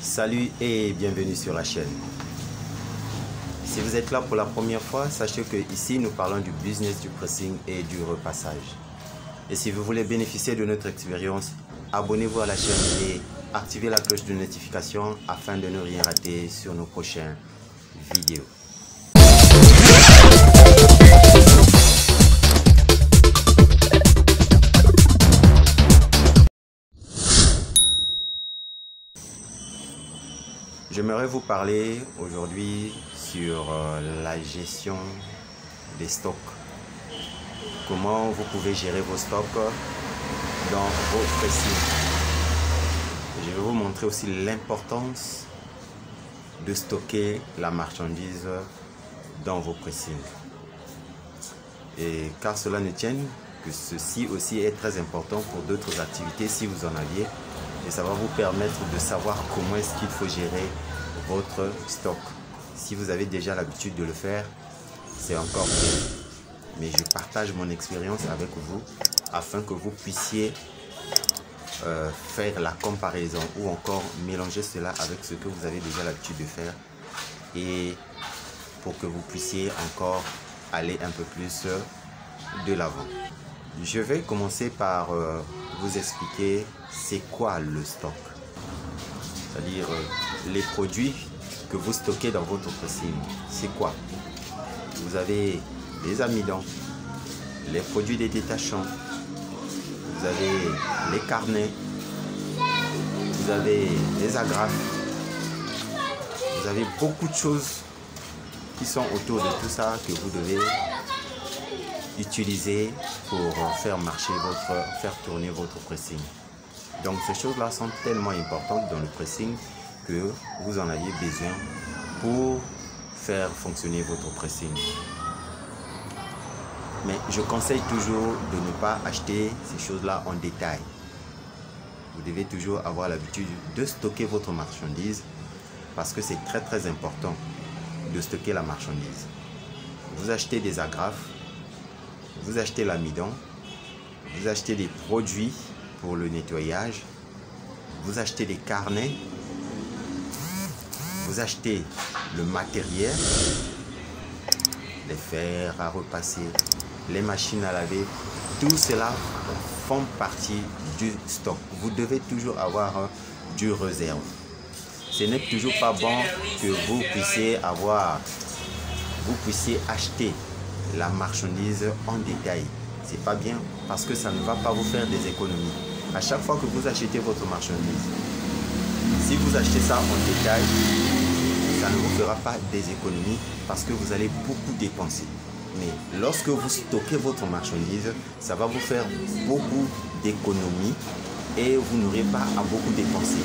Salut et bienvenue sur la chaîne. Si vous êtes là pour la première fois, sachez que ici nous parlons du business du pressing et du repassage. Et si vous voulez bénéficier de notre expérience, abonnez-vous à la chaîne et activez la cloche de notification afin de ne rien rater sur nos prochaines vidéos. J'aimerais vous parler aujourd'hui sur la gestion des stocks. Comment vous pouvez gérer vos stocks dans vos pressings. Je vais vous montrer aussi l'importance de stocker la marchandise dans vos pressings. Et car cela ne tienne que ceci aussi est très important pour d'autres activités si vous en aviez. Et ça va vous permettre de savoir comment est-ce qu'il faut gérer votre stock. Si vous avez déjà l'habitude de le faire, c'est encore mieux. Mais je partage mon expérience avec vous afin que vous puissiez faire la comparaison ou encore mélanger cela avec ce que vous avez déjà l'habitude de faire et pour que vous puissiez encore aller un peu plus de l'avant. Je vais commencer par vous expliquer c'est quoi le stock. C'est-à-dire les produits que vous stockez dans votre pressing. C'est quoi? Vous avez les amidons, les produits des détachants, vous avez les carnets, vous avez les agrafes, vous avez beaucoup de choses qui sont autour de tout ça que vous devez utiliser pour faire marcher faire tourner votre pressing. Donc ces choses-là sont tellement importantes dans le pressing que vous en ayez besoin pour faire fonctionner votre pressing. Mais je conseille toujours de ne pas acheter ces choses-là en détail. Vous devez toujours avoir l'habitude de stocker votre marchandise parce que c'est très important de stocker la marchandise. Vous achetez des agrafes, vous achetez l'amidon, vous achetez des produits pour le nettoyage, vous achetez des carnets, vous achetez le matériel, les fers à repasser, les machines à laver, tout cela font partie du stock. Vous devez toujours avoir du réserve. Ce n'est toujours pas bon que vous puissiez acheter la marchandise en détail. C'est pas bien parce que ça ne va pas vous faire des économies. À chaque fois que vous achetez votre marchandise, si vous achetez ça en détail, ça ne vous fera pas des économies parce que vous allez beaucoup dépenser. Mais lorsque vous stockez votre marchandise, ça va vous faire beaucoup d'économies et vous n'aurez pas à beaucoup dépenser.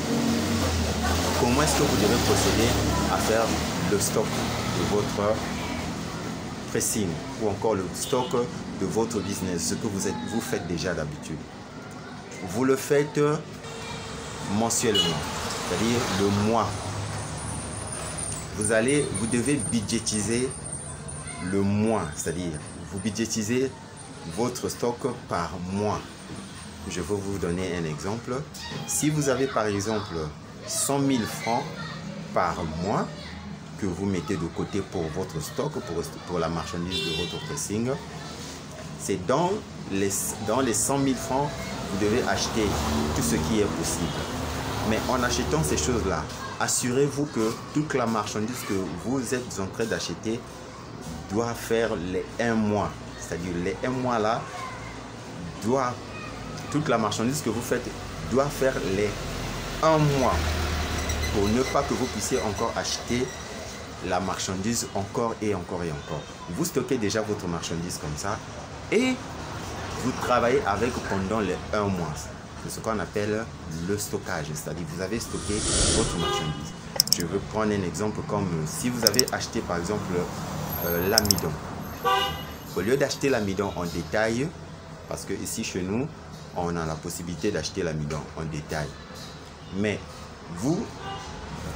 Comment est-ce que vous devez procéder à faire le stock de votre pressing ou encore le stock de votre business, ce que vous faites déjà d'habitude? Vous le faites mensuellement, c'est-à-dire le mois. Vous devez budgétiser le mois, c'est-à-dire vous budgétisez votre stock par mois. Je vais vous donner un exemple. Si vous avez par exemple 100 000 francs par mois que vous mettez de côté pour votre stock, pour la marchandise de votre pressing, c'est dans les 100 000 francs, vous devez acheter tout ce qui est possible. Mais en achetant ces choses-là, assurez-vous que toute la marchandise que vous êtes en train d'acheter doit faire les 1 mois. C'est-à-dire les 1 mois là, toute la marchandise que vous faites doit faire les 1 mois pour ne pas que vous puissiez encore acheter la marchandise encore et encore et encore. Vous stockez déjà votre marchandise comme ça et vous travaillez avec pendant les 1 mois. C'est ce qu'on appelle le stockage, c'est-à-dire vous avez stocké votre marchandise. Je veux prendre un exemple comme si vous avez acheté par exemple l'amidon. Au lieu d'acheter l'amidon en détail, parce que ici chez nous, on a la possibilité d'acheter l'amidon en détail. Mais vous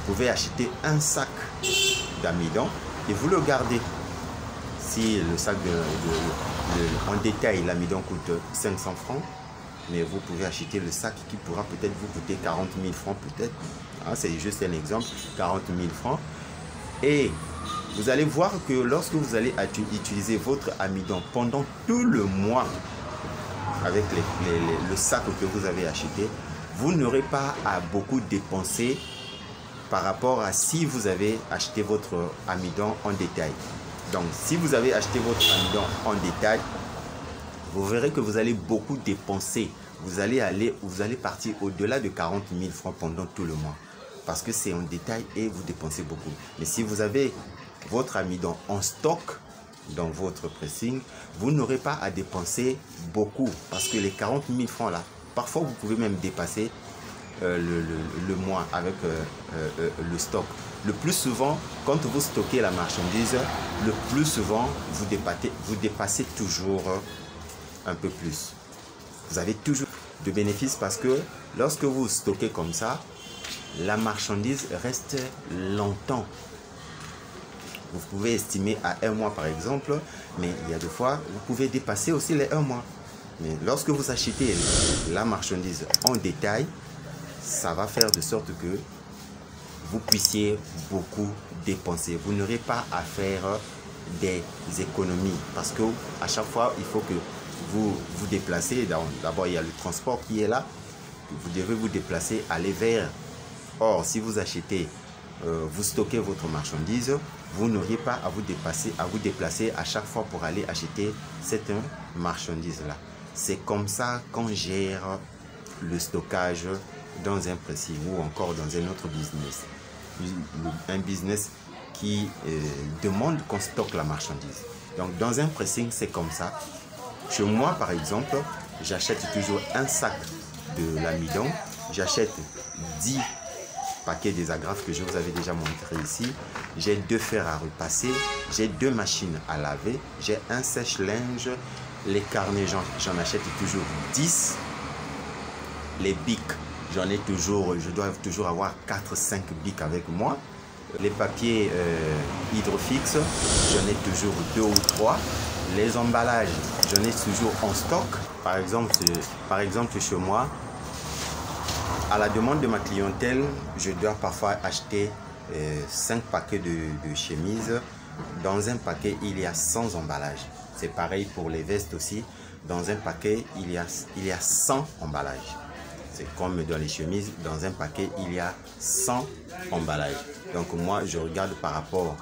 pouvez acheter un sac d'amidon et vous le gardez. Si le sac en détail, l'amidon coûte 500 francs, mais vous pouvez acheter le sac qui pourra peut-être vous coûter 40 000 francs peut-être. Hein, c'est juste un exemple, 40 000 francs. Et vous allez voir que lorsque vous allez utiliser votre amidon pendant tout le mois avec le sac que vous avez acheté, vous n'aurez pas à beaucoup dépenser par rapport à si vous avez acheté votre amidon en détail. Donc, si vous avez acheté votre amidon en détail, vous verrez que vous allez beaucoup dépenser. Vous allez partir au-delà de 40 000 francs pendant tout le mois. Parce que c'est en détail et vous dépensez beaucoup. Mais si vous avez votre amidon en stock dans votre pressing, vous n'aurez pas à dépenser beaucoup. Parce que les 40 000 francs là, parfois vous pouvez même dépasser le mois avec le stock. Le plus souvent, quand vous stockez la marchandise, le plus souvent, vous dépassez toujours un peu plus. Vous avez toujours de bénéfices parce que lorsque vous stockez comme ça, la marchandise reste longtemps. Vous pouvez estimer à 1 mois par exemple, mais il y a des fois, vous pouvez dépasser aussi les 1 mois. Mais lorsque vous achetez la marchandise en détail, ça va faire de sorte que vous puissiez beaucoup dépenser. Vous n'aurez pas à faire des économies parce que à chaque fois, il faut que vous vous déplacez. D'abord, il y a le transport qui est là. Vous devez vous déplacer, aller vers. Or, si vous achetez, vous stockez votre marchandise, vous n'auriez pas à vous déplacer à chaque fois pour aller acheter cette marchandise-là. C'est comme ça qu'on gère le stockage dans un pressing ou encore dans un autre business. Un business qui demande qu'on stocke la marchandise. Donc, dans un pressing, c'est comme ça. Chez moi, par exemple, j'achète toujours un sac de l'amidon. J'achète 10 paquets des agrafes que je vous avais déjà montré ici. J'ai 2 fers à repasser. J'ai 2 machines à laver. J'ai un sèche-linge. Les carnets, j'en achète toujours 10. Les bics, j'en ai toujours, je dois toujours avoir 4-5 bics avec moi. Les papiers hydrofix, j'en ai toujours 2 ou 3. Les emballages, j'en ai toujours en stock. Par exemple, chez moi, à la demande de ma clientèle, je dois parfois acheter 5 paquets de chemises. Dans un paquet, il y a 100 emballages. C'est pareil pour les vestes aussi. Dans un paquet, il y a 100 emballages. C'est comme dans les chemises, dans un paquet, il y a 100 emballages. Donc moi, je regarde par rapport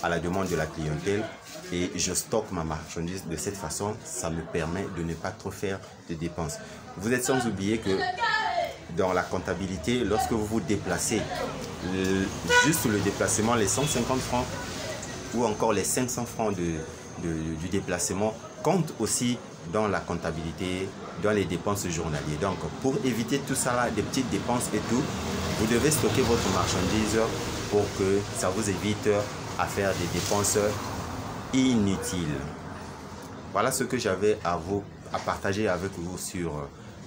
à la demande de la clientèle et je stocke ma marchandise de cette façon. Ça me permet de ne pas trop faire de dépenses. Vous êtes sans oublier que dans la comptabilité, lorsque vous vous déplacez, juste le déplacement, les 150 francs ou encore les 500 francs du déplacement comptent aussi dans la comptabilité, dans les dépenses journalières. Donc, pour éviter tout ça, là, des petites dépenses et tout, vous devez stocker votre marchandise pour que ça vous évite à faire des dépenses inutiles. Voilà ce que j'avais à partager avec vous sur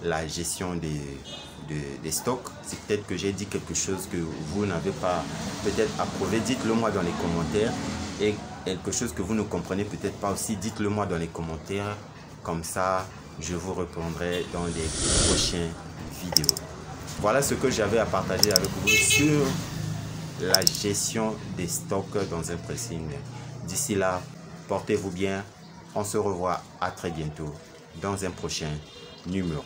la gestion des stocks. C'est peut-être que j'ai dit quelque chose que vous n'avez pas peut-être approuvé. Dites-le moi dans les commentaires. Et quelque chose que vous ne comprenez peut-être pas aussi, dites-le moi dans les commentaires. Comme ça, je vous répondrai dans les prochaines vidéos. Voilà ce que j'avais à partager avec vous sur la gestion des stocks dans un pressing. D'ici là, portez-vous bien. On se revoit à très bientôt dans un prochain numéro.